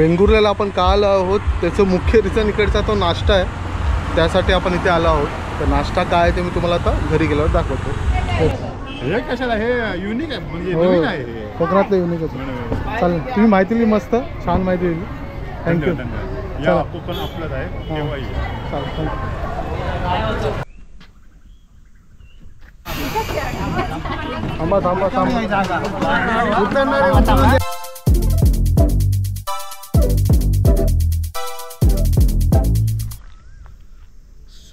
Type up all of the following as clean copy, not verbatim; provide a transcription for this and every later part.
वेंगुर्ल्याला आपण का आलो आहोत त्याचं मुख्य रिझन इकडचा तो नाश्ता आहे, त्यासाठी आपण इथे आलो आहोत. तर नाश्ता काय आहे ते मी तुम्हाला आता घरी गेल्यावर दाखवतो. हे कशाला, हे युनिक आहे, म्हणजे नवीन आहे, हे कोकणातलं युनिक आहे. चालेल, तुम्ही माहिती दिली, मस्त छान माहिती दिली, थँक्यू. या कोकण आपलंच आहे, केव्हाही चालेल, थांबा थांबा थांबा.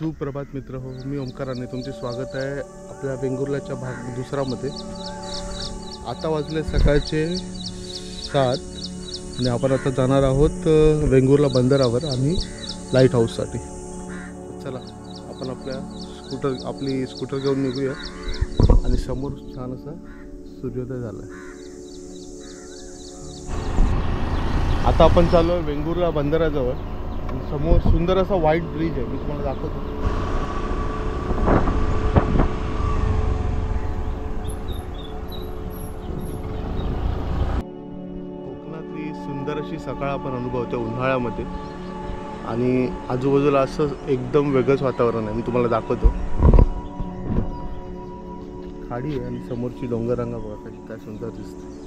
सुप्रभात मित्र हो, मी ओमकाराने तुमचे स्वागत आहे आपल्या वेंगुर्ल्याच्या भाग दुसरामध्ये. आता वाजले सकाळचे 7 आणि आपण आता जाणार आहोत वेंगुर्ला बंदरावर आणि लाईट हाऊससाठी. चला आपण आपली स्कूटर घेऊन निघूया. आणि समोर छान असा सूर्योदय झाला आहे. आता आपण चालू आहे वेंगुर्ला बंदराजवळ आणि समोर सुंदर असा व्हाईट ब्रिज आहे, मी तुम्हाला दाखवतो. कोकणातली सुंदर अशी सकाळ आपण अनुभवतो उन्हाळ्यामध्ये आणि आजूबाजूला असं एकदम वेगळंच वातावरण आहे, मी तुम्हाला दाखवतो. खाडी आहे आणि समोरची डोंगररांगा बघा कशी काय सुंदर दिसते.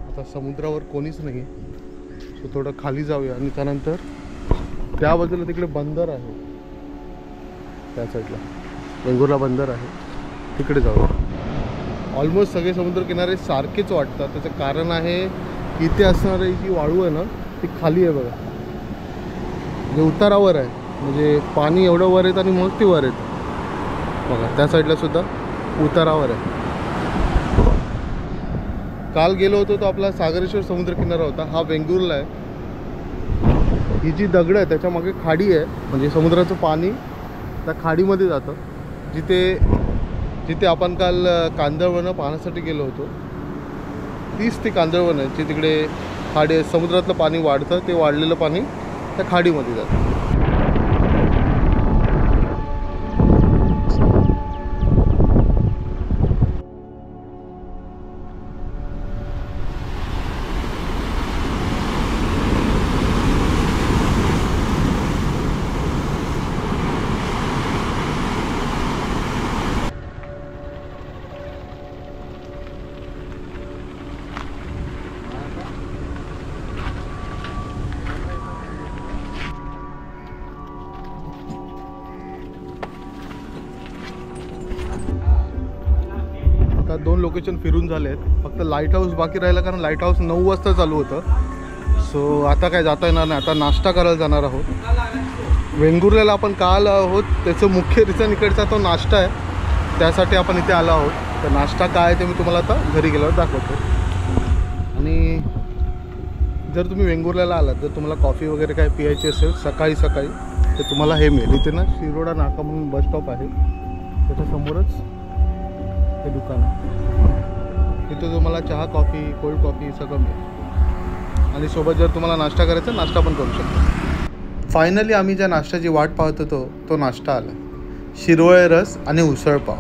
आता समुद्रावर कोणीच नाही, तो थोडं खाली जाऊया आणि त्यानंतर त्या बाजूला तिकडे बंदर आहे, त्या साईडला वेंगुर्ला बंदर आहे, तिकडे जाऊया. ऑलमोस्ट सगळे समुद्रकिनारे सारखेच वाटतात. त्याचं कारण आहे इथे असणारी जी वाळू आहे ना ती खाली आहे बघा, म्हणजे उतारावर आहे, म्हणजे पाणी एवढं वर येतं आणि मग ती वर येतं बघा. त्या साईडला सुद्धा उतारावर आहे. काल गेलो होतो तो आपला सागरेश्वर समुद्र किनारा होता, हा वेंगुर्ला आहे. ही जी दगड आहे त्याच्या मागे खाडी आहे, म्हणजे समुद्राचं पाणी त्या खाडीमध्ये जातं. जिथे आपण काल कांदळवनं पाहण्यासाठी गेलो होतो तीच ती कांदळवन आहे, जी तिकडे खाडी आहे. समुद्रातलं पाणी वाढतं, ते वाढलेलं पाणी त्या खाडीमध्ये जातं. आता 2 लोकेशन फिरून झाले आहेत, फक्त लाईट हाऊस बाकी राहिलं, कारण लाईट हाऊस 9 वाजता चालू होतं. सो आता काय जाता येणार नाही, आता नाश्ता करायला जाणार आहोत. वेंगुर्ल्याला आपण का आलो आहोत त्याचं मुख्य रिझन इकडचा तो नाश्ता आहे, त्यासाठी आपण इथे आलो आहोत. तर नाश्ता काय आहे ते मी तुम्हाला आता घरी गेल्यावर दाखवतो. आणि जर तुम्ही वेंगुर्ल्याला आलात, जर तुम्हाला कॉफी वगैरे काय पियायची असेल सकाळी सकाळी, तर तुम्हाला हे मिळेल. इथे ना शिरोडा नाका म्हणून बस स्टॉप आहे, त्याच्यासमोरच हे दुकान आहे. इथे तुम्हाला चहा, कॉफी, कोल्ड कॉफी सगळं मिळेल. आणि सोबत जर तुम्हाला नाश्ता करायचा, नाश्ता पण करू शकतो. फायनली आम्ही ज्या नाश्त्याची वाट पाहत होतो तो नाश्ता आला, शिरवळे रस आणि उसळपाव.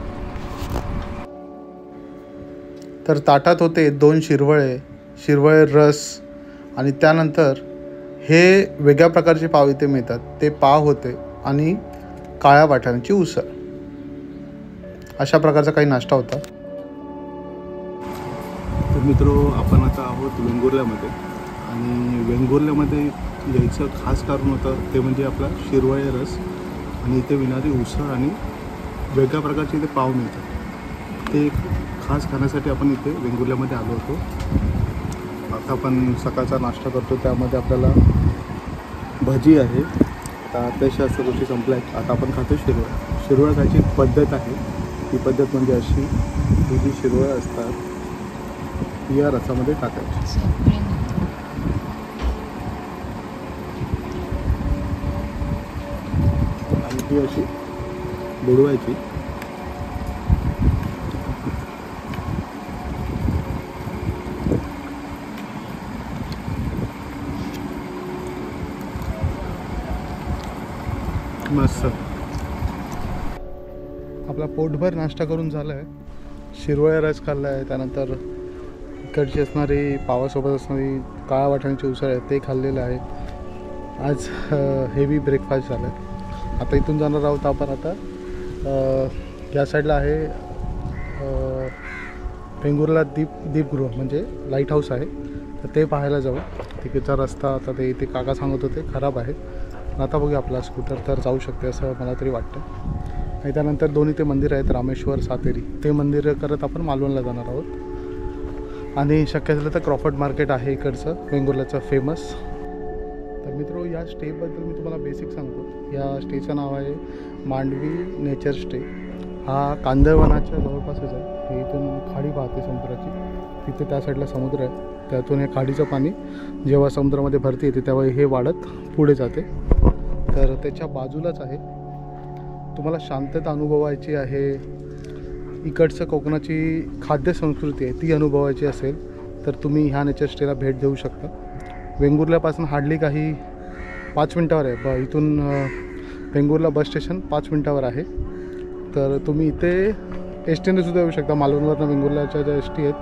तर ताटात होते 2 शिरवळे रस आणि त्यानंतर हे वेगळ्या प्रकारचे पाव इथे मिळतात, ते पाव होते आणि काळ्या वाटाण्याची उसळ. अशा प्रकारचा काही नाश्ता होता. तर मित्रो, आपण आता आहोत वेंगुर्ल्यामध्ये आणि वेंगुर्ल्यामध्ये यायचं खास कारण होतं ते म्हणजे आपला शिरवळे रस आणि इथे विणारी उसळ आणि वेगळ्या प्रकारचे इथे पाव मिळतात. ते खास खाण्यासाठी आपण इथे वेंगुर्ल्यामध्ये आलो होतो. आता आपण सकाळचा नाश्ता करतो, त्यामध्ये आपल्याला भजी आहे. आता अत्याशा असं गोष्टी संपल्या आहेत. आता आपण खातो शिरवळ खायची पद्धत आहे. ही पद्धत म्हणजे अशी, ही जी शिरवळ असतात या रसामध्ये टाकायची आणि ती अशी बुडवायची. मस्त. आपला पोटभर नाश्ता करून झाला आहे. शिरवळ्या रस खाल्ला आहे, त्यानंतर इकडची असणारी पावासोबत असणारी काळा वाटाण्याची उसळ आहे ते खाल्लेलं आहे. आज हेवी ब्रेकफास्ट झालं आहे. आता इथून जाणार आहोत आपण. आता या साईडला आहे वेंगुर्ला दीपगृह म्हणजे लाईट हाऊस आहे, तर ते पाहायला जाऊ. तिकडचा रस्ता आता ते काका सांगत होते खराब आहे. आता बघूया आपला स्कूटर तर जाऊ शकते असं मला तरी वाटतं. आणि त्यानंतर दोन्ही ते मंदिर आहेत, रामेश्वर सातेरी, ते मंदिर करत आपण मालवणला जाणार आहोत. आणि शक्य झालं तर क्रॉफर्ड मार्केट आहे इकडचं वेंगुर्ल्याचं फेमस. तर मित्रो, या स्टेबद्दल मी तुम्हाला बेसिक सांगतो. या स्टेचं नाव आहे मांडवी नेचर स्टे. हा कांदळवनाच्या जवळपासच आहे. हे इथून खाडी पाहते समुद्राची, तिथे त्या साईडला समुद्र आहे. त्यातून हे खाडीचं पाणी जेव्हा समुद्रामध्ये भरती येते तेव्हा हे वाढत पुढे जाते. तर त्याच्या बाजूलाच आहे. तुम्हाला शांतता अनुभवायची आहे, इकडचं कोकणाची खाद्य संस्कृती आहे ती अनुभवायची असेल तर तुम्ही ह्या नेचर स्टेला भेट देऊ शकता. वेंगुर्ल्यापासून हार्डली काही 5 मिनटावर आहे. इथून वेंगुर्ला बस स्टेशन 5 मिनटावर आहे. तर तुम्ही इथे एस टीने सुद्धा येऊ शकता. मालवणवरनं वेंगुर्ल्याच्या ज्या एस टी आहेत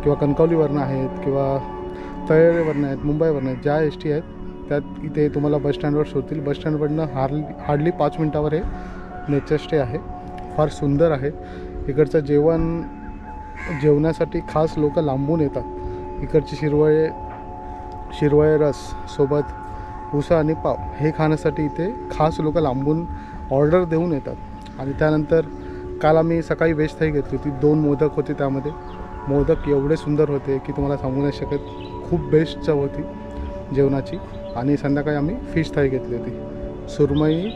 किंवा कणकवलीवरनं आहेत किंवा तळेवरनं आहेत, मुंबईवरनं आहेत, ज्या एस टी आहेत त्यात इथे तुम्हाला बसस्टँडवर सोडतील. बसस्टँडवरनं हार्डली 5 मिनटावर हे नेचर स्टे आहे. फार सुंदर आहे. इकडचं जेवणासाठी खास लोक लांबून येतात. इकडची शिरवळे रस सोबत उसळ आणि पाव हे खाण्यासाठी इथे खास लोक लांबून ऑर्डर देऊन येतात. आणि त्यानंतर काल आम्ही सकाळी व्हेज थाळी घेतली होती. 2 मोदक होते. त्यामध्ये मोदक एवढे सुंदर होते की तुम्हाला सांगू नाही शकत. खूप बेस्ट चव होती जेवणाची. आणि संध्याकाळी आम्ही फिश थाळी घेतली होती. सुरमई,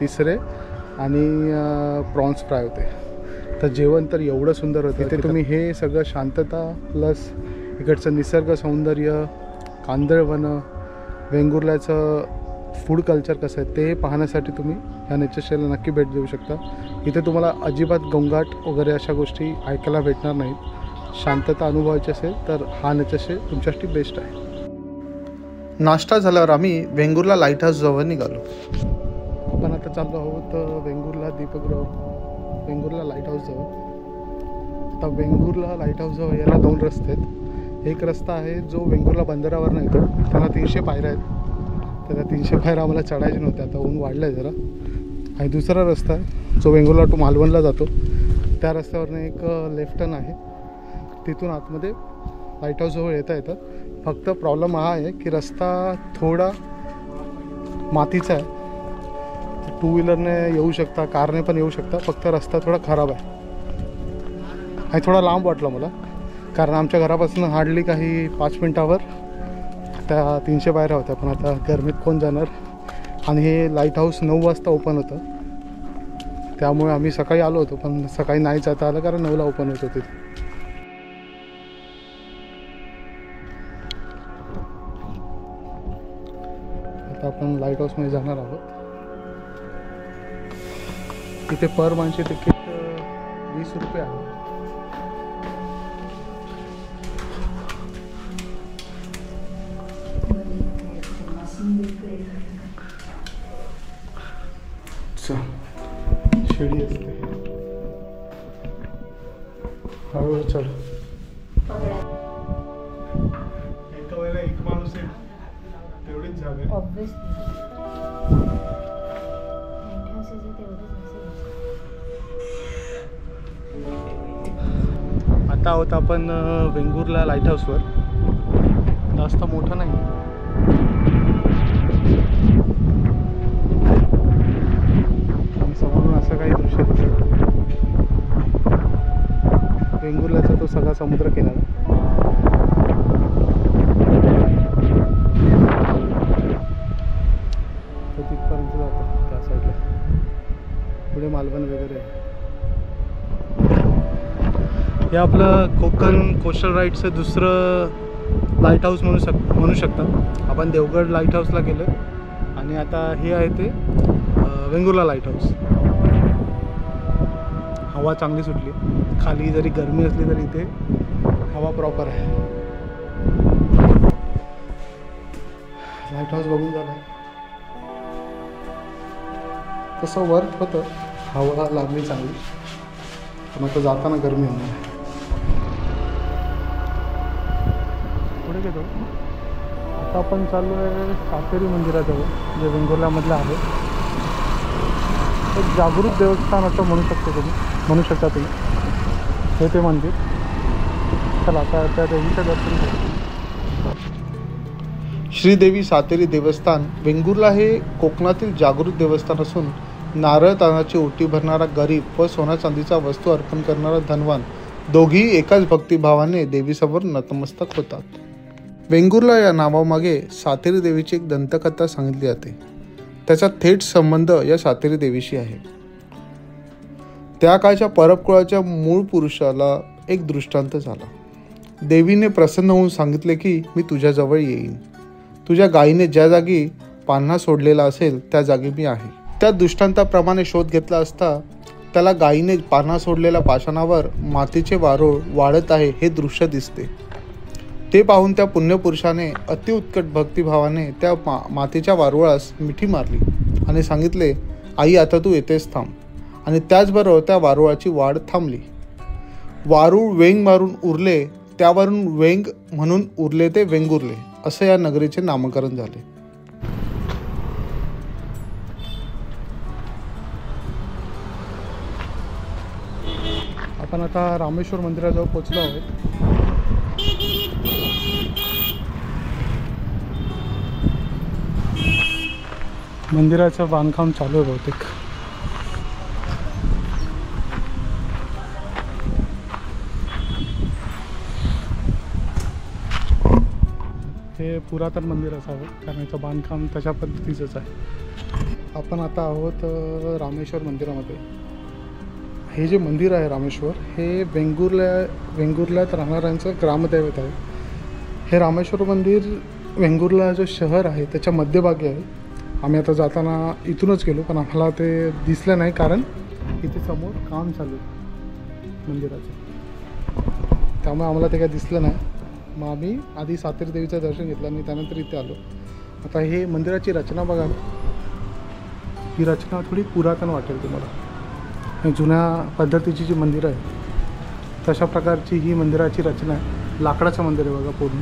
तिसरे आणि प्रॉन्स फ्राय होते. तर जेवण तर एवढं सुंदर होतं. इथे तुम्ही हे सगळं शांतता प्लस इकडचं निसर्ग सौंदर्य, कांदळवनं, वेंगुर्ल्याचं फूड कल्चर कसं आहे ते पाहण्यासाठी तुम्ही ह्या नेचर स्टेला नक्की भेट देऊ शकता. इथे तुम्हाला अजिबात गोंगाट वगैरे अशा गोष्टी ऐकायला भेटणार नाहीत. शांतता अनुभवायची असेल तर हा नेचर स्टे तुमच्यासाठी बेस्ट आहे. नाश्ता झाल्यावर आम्ही वेंगुर्ला लाईट हाऊसजवळ निघालो. आपण आता चाललो आहोत वेंगुर्ला दीपगृह, वेंगुर्ला लाईट हाऊसजवळ. आता वेंगुर्ला लाईट हाऊसजवळ याला 2 रस्ते आहेत. एक रस्ता आहे जो वेंगुर्ला बंदरावरनं येतो, त्याला 300 पायऱ्या आहेत. तर त्या 300 पायऱ्या आम्हाला चढायचे नव्हते, आता ऊन वाढलं आहे जरा. आणि दुसरा रस्ता आहे जो वेंगुर्ला टू मालवणला जातो. त्या रस्त्यावरनं एक लेफ्ट टर्न आहे, तिथून आतमध्ये लाईट हाऊसजवळ येतात. फक्त प्रॉब्लेम हा आहे की रस्ता थोडा मातीचा आहे. टू व्हीलरने येऊ शकता, कारने पण येऊ शकता. फक्त रस्ता थोडा खराब आहे आणि थोडा लांब वाटला मला, कारण आमच्या घरापासून हार्डली काही 5 मिनटावर त्या 300 पायऱ्या होत्या. पण आता गरमीत कोण जाणार. आणि हे लाईट हाऊस 9 वाजता ओपन होतं, त्यामुळे आम्ही सकाळी आलो होतो, पण सकाळी नाही जाता आलं कारण 9ला ओपन होत होते. आता आपण लाईट हाऊसमध्ये जाणार आहोत. इथे पर माणसे तिकीट 20 रुपये आहे. शिडी असते. हळूहळू चढ. एका वेळेला एक माणूस आहे, तेवढीच जागा. आता आहोत आपण वेंगुर्ला लाईट हाऊसवर. जास्त मोठं नाही, समोरून असं काही दृश्य दिसतं. वेंगुर्ल्याचा तो सगळा समुद्र किनारा. तो तिथपर्यंत जातो त्या साईडला. पुढे मालवण वगैरे आहे. हे आपलं कोकण कोस्टल राईडचं दुसरं लाईट हाऊस म्हणू शकता. आपण देवगड लाईट हाऊसला गेलो आणि आता हे आहे ते वेंगुर्ला लाईट हाऊस. हवा चांगली सुटली. खाली जरी गरमी असली तरी इथे हवा प्रॉपर आहे. लाईट हाऊस बघून झालं. तसं वर्क होतं, हवा लागली चांगली, पण आता जाताना गरमी होणार. पुढे घेतो. आता आपण चाललो आहे सातेरी मंदिराजवळ, जे वेंगुर्ल्यामधलं आहे. एक जागृत देवस्थान असं म्हणू शकता तुम्ही हे ते मंदिर. चला आता त्या देवीचं दर्शन घेऊ. श्रीदेवी सातेरी देवस्थान वेंगुर्ला हे कोकणातील जागृत देवस्थान असून नारळ तांदळाची ओटी भरणारा गरीब व सोना चांदीचा वस्तू अर्पण करणारा धनवान दोघेही एकाच भक्तिभावाने देवीसमोर नतमस्तक होतात. वेंगुर्ला या नावामागे सातेरी देवीची एक दंतकथा सांगितली जाते. त्याचा थेट संबंध या सातेरी देवीशी आहे. त्या काळच्या परपकुळाच्या मूळ पुरुषाला एक दृष्टांत झाला. देवीने प्रसन्न होऊन सांगितले की मी तुझ्याजवळ येईन. तुझ्या गायीने ज्या जागी पान्हा सोडलेला असेल त्या जागी मी आहे. त्या दृष्टांताप्रमाणे शोध घेतला असता त्याला गायीने पान्हा सोडलेल्या पाषाणावर मातीचे वारूळ वाढत आहे हे दृश्य दिसते. ते पाहून त्या पुण्यपुरुषाने अतिउत्कट भक्तिभावाने त्या मातीच्या वारुळास मिठी मारली आणि सांगितले, आई आता तू येतेच थांब. आणि त्याचबरोबर त्या वारुळाची वाढ थांबली. वारूळ वेंग मारून उरले, त्यावरून वेंग म्हणून उरले ते वेंगुर्ले असे या नगरीचे नामकरण झाले. आपण आता रामेश्वर मंदिराजवळ पोहोचलो आहोत. मंदिराचं बांधकाम चालू आहे बहुतेक. हे पुरातन मंदिर असावं कारण याचं बांधकाम तशा पद्धतीचंच आहे. आपण आता आहोत रामेश्वर मंदिरामध्ये. हे जे मंदिर आहे रामेश्वर हे वेंगुर्ल्यात राहणाऱ्यांचं ग्रामदैवत आहे. हे रामेश्वर मंदिर वेंगुर्ला जो शहर आहे त्याच्या मध्यभागी आहे. आम्ही आता जाताना इथूनच गेलो पण आम्हाला ते दिसलं नाही कारण इथे समोर काम चालू आहे मंदिराचं, त्यामुळे आम्हाला ते काय दिसलं नाही. मग आम्ही आधी सातेरी देवीचं दर्शन घेतलं आणि त्यानंतर इथे आलो. आता हे मंदिराची रचना बघा. ही रचना थोडी पुरातन वाटेल तुम्हाला. जुन्या पद्धतीची जी मंदिरं आहे तशा प्रकारची ही मंदिराची रचना आहे. लाकडाचं मंदिर आहे बघा पूर्ण.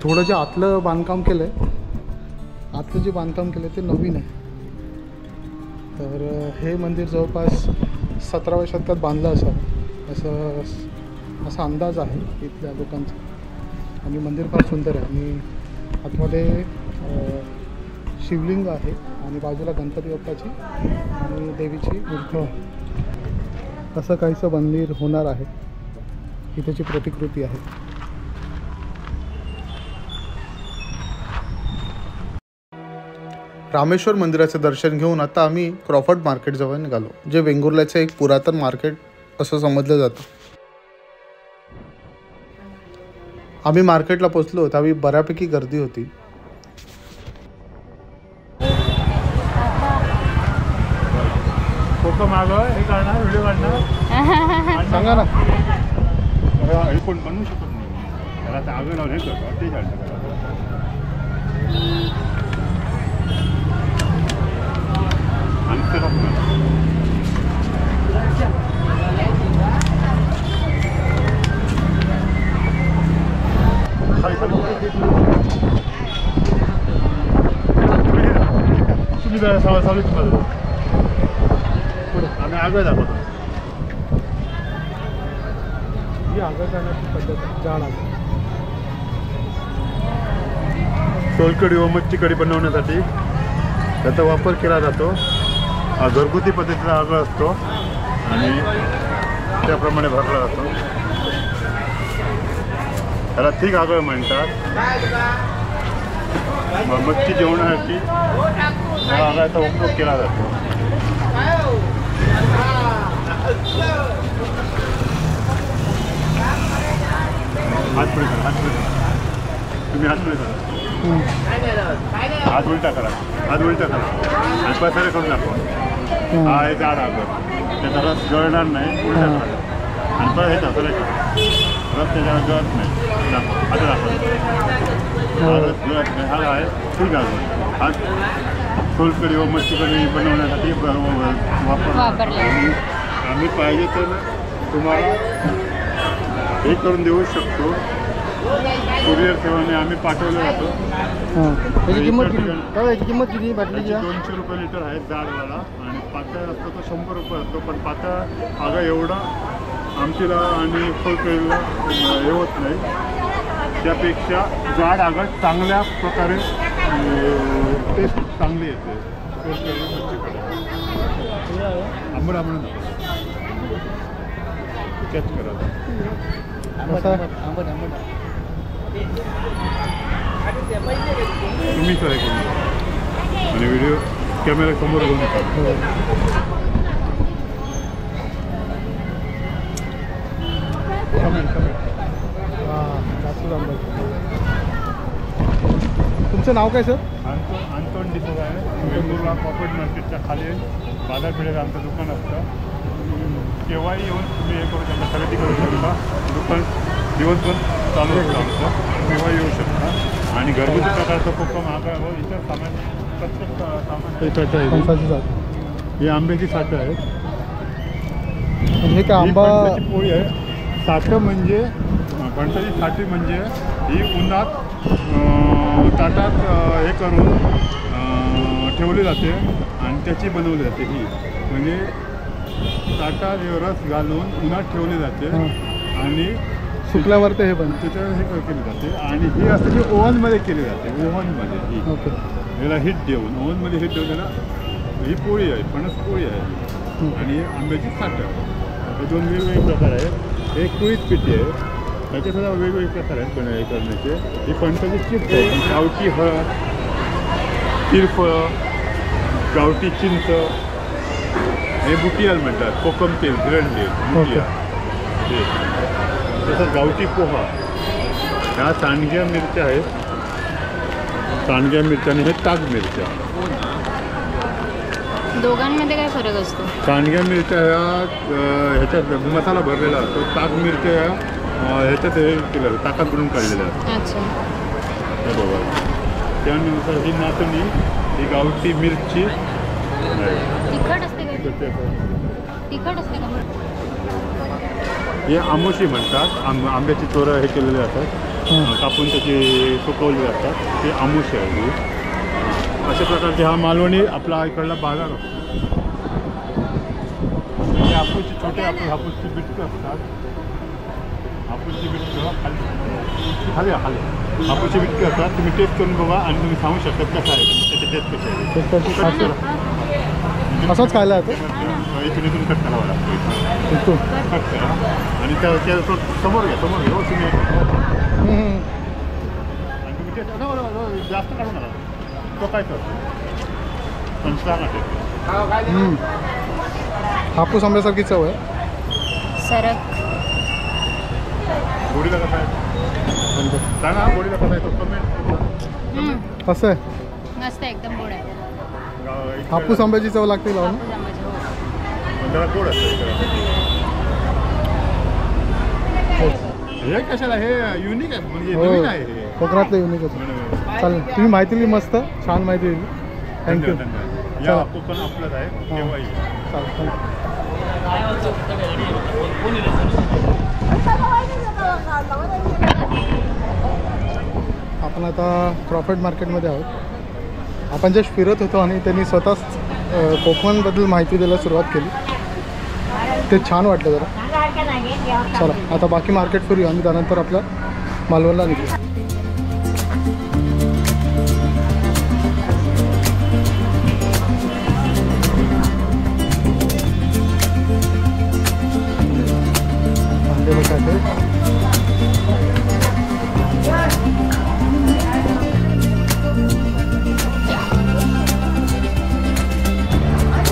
थोडं जे आतलं बांधकाम केलं आहे, आतलं जे बांधकाम केलं आहे ते नवीन आहे. तर हे मंदिर जवळपास 17व्या शतकात बांधलं असावं असा अंदाज आहे इथल्या लोकांचा. आणि मंदिर फार सुंदर आहे आणि आतमध्ये शिवलिंग आहे आणि बाजूला गणपती बाप्पाची आणि देवीची मूर्ती आहे. असं काहीसं मंदिर होणार आहे. ही त्याची प्रतिकृती आहे. रामेश्वर मंदिराचं दर्शन घेऊन आता आम्ही क्रॉफर्ड मार्केटजवळ निघालो, जे वेंगुर्ल्याचं एक पुरातन मार्केट असं समजलं जातं. आम्ही मार्केटला पोचलो त्यावेळी बऱ्यापैकी गर्दी होती. फोटो मागव, हे करणार, व्हिडिओ काढणार, सांगा ना. हे कोण बनवू शकत नाही. त्याला तर आग लावून हे करतो ते चालतं. तुम्ही जरा सावलीत आम्ही आगळ दाखवतो. ही आगळ करण्याची पद्धत आहे. जाड आगळ. सोलकढी व मच्छी कढी बनवण्यासाठी त्याचा वापर केला जातो. हा घरगुती पद्धतीचा आगळ असतो आणि त्याप्रमाणे भरला जातो. त्याला ठीक आगळ म्हणतात. मच्छी जेवणासाठी या आगळाचा उपयोग केला जातो. हातपुडी करा, हातपुडी तुम्ही हातपुडी करा. हात उलटा करा, हात उलटा करा आणि पसारे करून दाखवा. हा हे जाड आगळ, त्याचा रस गळणार नाही. उलटा करा आणि परत हे तसं करा. रस त्याच्यावर गळत नाही. दाखवा, आता दाखवा. हा रस गळत नाही. हा आहे ठीक आगळ. हा सोलकढी व मच्छी कढी बनवण्यासाठी वापरला. आम्ही पाहिजे तर तुम्हाला हे करून देऊ शकतो. कुरिअर सेवाने आम्ही पाठवलं जातो. त्याची किंमत किती? काय याची किंमत किती बाटलीची? 200 रुपये लिटर आहे जाडवाला, आणि पातळ असतो तो 100 रुपये असतो. पण पातळ अगं एवढा आमटीला आणि फुलकळीला हे होत नाही. त्यापेक्षा जाड आगट चांगल्या प्रकारे टेस्ट चांगली येते. आंबट आंबट कॅच करा. तुम्ही ट्राय करून आणि व्हिडिओ कॅमेरा समोर घेऊन तुमचं नाव काय सर? अंतोन डिसोजा आहे. वेंगुर्ला कॉर्पोरेट मार्केटच्या खाली बाजारपेठेत आमचं दुकान असतं. केव्हाही येऊन तुम्ही हे करू शकता, खरेदी करू शकता. दुकान दिवसभर चालू असतं आमचं, केव्हा येऊ शकता. आणि घरगुती प्रकारचं कोकम आंबा व इतर सामान, प्रत्येक सामान. ही आंब्याची साठं आहे. हे का आंबा पोळी आहे. साठं म्हणजे फणसाची साठी म्हणजे ही उन्हात ताटात हे करून ठेवली जाते आणि त्याची बनवली जाते. ही म्हणजे ताटात रस घालून उन्हात ठेवली जाते आणि सुकल्यावर ते हे पण त्याच्यावर हे केली जाते. आणि ही असते की ओव्हनमध्ये केली जाते. ओव्हनमध्ये ही याला हिट देऊन, ओव्हनमध्ये हिट देऊन त्याला ही पोळी आहे, फणस पोळी आहे. आणि आंब्याची साठं. हे दोन वेगवेगळे प्रकार आहेत. एक कुळीत पिठी आहे, त्याच्यासुद्धा वेगवेगळे प्रकार आहेत हे करण्याचे. ही फणसाची चिप्स आहे, गावठी हळद, तिरफळं, गावठी चिंच, हे बुटियाल म्हणतात. कोकम तेल, ग्रेन तेल, बुटिया. तसंच गावठी पोहा. ह्या सांडग्या मिरच्या आहेत. सांडग्या मिरच्या आणि हे ताक मिरच्या. दोघांमध्ये काय फरक असतो? सांडग्या मिरच्या ह्याच्यात मसाला भरलेला असतो. ताक मिरच्या ह्याच्यात हे केलं, ताकात भरून काढलेल्या असतात. अच्छा. हे बघा. त्यानंतर ही नाचणी, ही गावठी मिरची. तिखट असते का? तिखट असते का? हे आमोशी म्हणतात. आंब्याची चोरं हे केलेले असतात, कापून त्याची सुकवली जातात. ते आमोशी आहे. अशा प्रकारचे हा मालवणी आपला इकडला बाजार असतो. हे हापूसची छोटे हापूसची बिटकं असतात. हापूसची बिटकं खाली हापूसची बिटकं असतात. तुम्ही टेस्ट करून बघा आणि तुम्ही सांगू शकता कसं आहे, त्याची टेस्ट कशी आहे. असंच खायला येतं. इथून कट करावा लागतो. कट करा आणि त्या समोर घ्या, समोर घ्या. तुम्ही आणि तुम्ही टेस्ट जास्त काढू नका. तो काय करतो पण सांगा. हापूस आंब्यासारखी चव आहे. सरक. गोडीला कसा आहे सांगा. गोडीला कसा आहे तो कमेंट. कसं आहे? मस्त एकदम गोड आहे. हापूस आंब्याची चव लागते लावून. जरा गोड असतं. हे कशाला, हे युनिक आहे म्हणजे नवीन आहे. हे कोकणातलं युनिक आहे. चालेल, तुम्ही माहिती दिली, मस्त छान माहिती दिली. थँक्यू. या कोकण आपलंच आहे. केव्हाही चालेल. आपण आता क्रॉफर्ड मार्केटमध्ये आहोत. आपण जस्ट फिरत होतो आणि त्यांनी स्वतःच कोकणाबद्दल माहिती द्यायला सुरुवात केली. ते छान वाटलं जरा. चला आता बाकी मार्केट फिरूया आणि त्यानंतर आपल्या मालवणला निघू.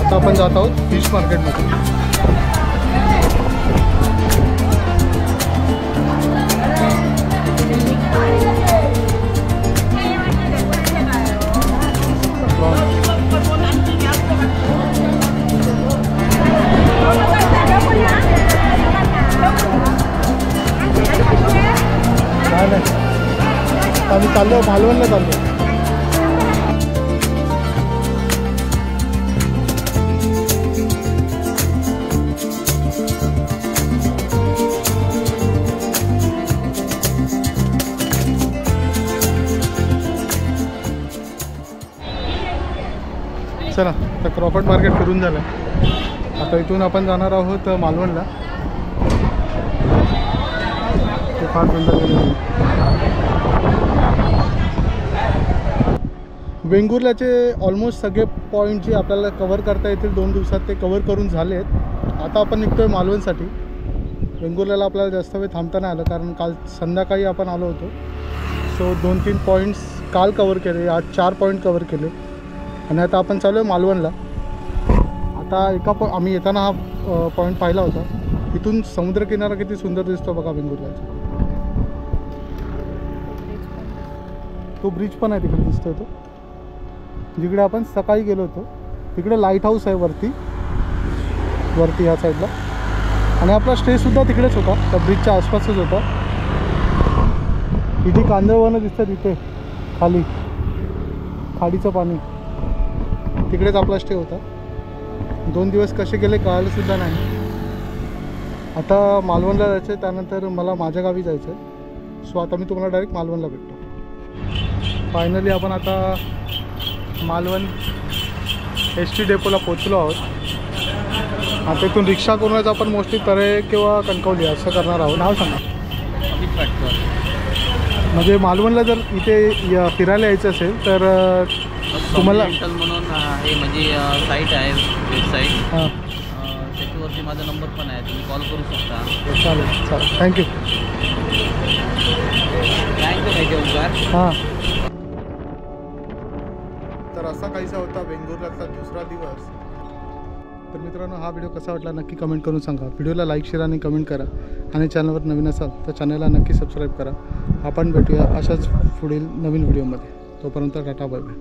आता आपण जात आहोत फिश मार्केटमध्ये. आम्ही चाललो मालवणला चाललो. चला तर क्रॉफर्ड मार्केट फिरून झालं. आता इथून आपण जाणार आहोत मालवणला. ते फार सुंदर वेंगुर्ल्याचे ऑलमोस्ट सगळे पॉईंट जे आपल्याला कवर करता येतील 2 दिवसात ते कवर करून झाले आहेत. आता आपण निघतो आहे मालवणसाठी. वेंगुर्ल्याला आपल्याला जास्त वेळ थांबता नाही आलं कारण काल संध्याकाळी आपण आलो होतो. सो 2-3 पॉईंट्स काल कवर केले, आज 4 पॉईंट कवर केले आणि आता आपण चालू आहे मालवणला. आता आम्ही येताना हा पॉईंट पाहिला होता. इथून समुद्रकिनारा किती सुंदर दिसतो बघा वेंगुर्ल्याचा. तो ब्रिज पण आहे तिकडे दिसतोय तो, जिकडे आपण सकाळी गेलो होतो. तिकडे लाईट हाऊस आहे वरती ह्या साईडला आणि आपला स्टेसुद्धा तिकडेच होता, त्या ब्रिजच्या आसपासच होता. इथे कांदळवनं दिसतं तिथे खाली खाडीचं पाणी, तिकडेच आपला स्टे होता. 2 दिवस कसे गेले कळायलासुद्धा नाही. आता मालवणला जायचं आहे, त्यानंतर मला माझ्या गावी जायचं आहे. सो आता मी तुम्हाला डायरेक्ट मालवणला भेटतो. फायनली आपण आता मालवण ST डेपोला पोचलो आहोत. आता इथून रिक्षा करूनच आपण मोस्टली तरे किंवा कणकवली असं करणार आहोत. नाव सांगा. म्हणजे मालवणला जर इथे फिरायला यायचं असेल तर तुम्हाला म्हणून हे म्हणजे साईट आहे, वेबसाईट. हां त्याच्यावरती माझा नंबर पण आहे, तुम्ही कॉल करू शकता. चालेल चालेल, थँक्यू. थँक्यू माहिती ओंकार. हां तर असा काहीसा होता वेंगुर्ल्यातला दुसरा दिवस. तर मित्रांनो, हा व्हिडिओ कसा वाटला नक्की कमेंट करून सांगा. व्हिडिओला लाईक शेअर आणि कमेंट करा आणि चॅनलवर नवीन असाल तर चॅनलला नक्की सबस्क्राईब करा. आपण भेटूया अशाच पुढील नवीन व्हिडिओमध्ये. तोपर्यंत टाटा बाय बाय.